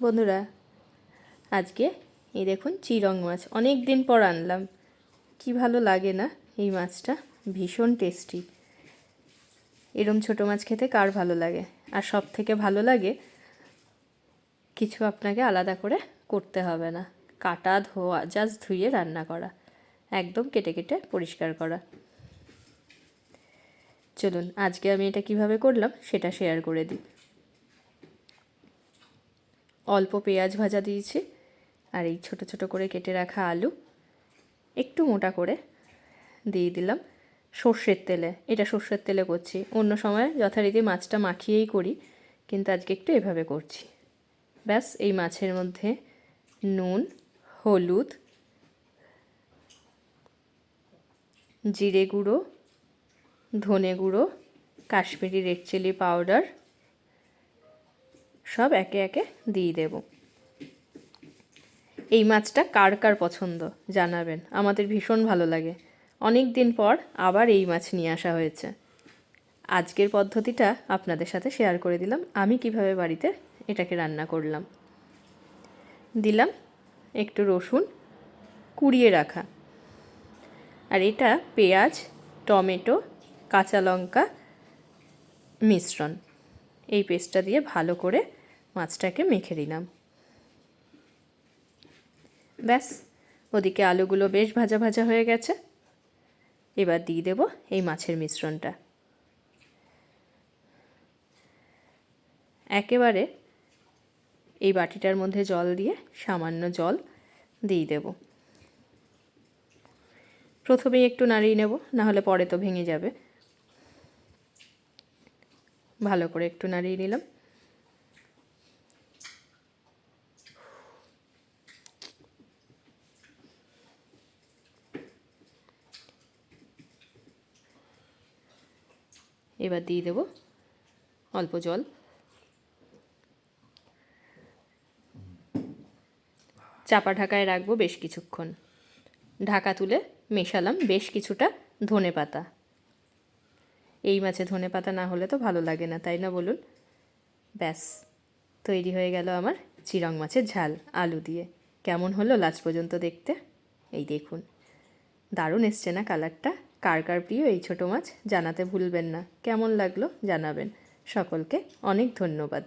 বন্ধুরা, আজকে এই দেখুন চিরং মাছ অনেক দিন পর আনলাম। কি ভালো লাগে না এই মাছটা, ভীষণ টেস্টি। এরম ছোটো মাছ খেতে কার ভালো লাগে? আর সব থেকে ভালো লাগে কিছু আপনাকে আলাদা করে করতে হবে না, কাটা ধোয়া, জাস্ট ধুয়ে রান্না করা, একদম কেটে কেটে পরিষ্কার করা। চলুন আজকে আমি এটা কিভাবে করলাম সেটা শেয়ার করে দিই। অল্প পেঁয়াজ ভাজা দিয়েছি, আর এই ছোটো ছোটো করে কেটে রাখা আলু একটু মোটা করে দিয়ে দিলাম সর্ষের তেলে। এটা সর্ষের তেলে করছি, অন্য সময় যথারীতি মাছটা মাখিয়েই করি, কিন্তু আজকে একটু এভাবে করছি। ব্যাস, এই মাছের মধ্যে নুন, হলুদ, জিরে গুঁড়ো, ধনে গুঁড়ো, কাশ্মীরি রেড চিলি পাউডার সব একে একে দিয়ে দেব। এই মাছটা কার কার পছন্দ জানাবেন, আমাদের ভীষণ ভালো লাগে। অনেক দিন পর আবার এই মাছ নিয়ে আসা হয়েছে। আজকের পদ্ধতিটা আপনাদের সাথে শেয়ার করে দিলাম, আমি কিভাবে বাড়িতে এটাকে রান্না করলাম। দিলাম একটু রসুন কুড়িয়ে রাখা, আর এটা পেঁয়াজ, টমেটো, কাঁচা লঙ্কা মিশ্রণ, এই পেস্টটা দিয়ে ভালো করে মাছটাকে মেখে দিলাম। ব্যাস, ওদিকে আলুগুলো বেশ ভাজা ভাজা হয়ে গেছে। এবার দিয়ে দেব এই মাছের মিশ্রণটা। একেবারে এই বাটিটার মধ্যে জল দিয়ে, সামান্য জল দিয়ে দেব। প্রথমেই একটু নাড়িয়ে নেব, নাহলে পরে তো ভেঙে যাবে। ভালো করে একটু নাড়িয়ে নিলাম। এবার দিয়ে দেব অল্প জল। চাপা ঢাকায় রাখবো বেশ কিছুক্ষণ। ঢাকা তুলে মেশালাম বেশ কিছুটা ধনেপাতা। এই মাছে ধনেপাতা না হলে তো ভালো লাগে না, তাই না বলুন? ব্যাস, তৈরি হয়ে গেল আমার চিরং মাছের ঝাল আলু দিয়ে। কেমন হলো লাস্ট পর্যন্ত দেখতে? এই দেখুন, দারুণ এসছে না কালারটা? কার কার প্রিয় এই ছোটো মাছ জানাতে ভুলবেন না। কেমন লাগলো জানাবেন। সকলকে অনেক ধন্যবাদ।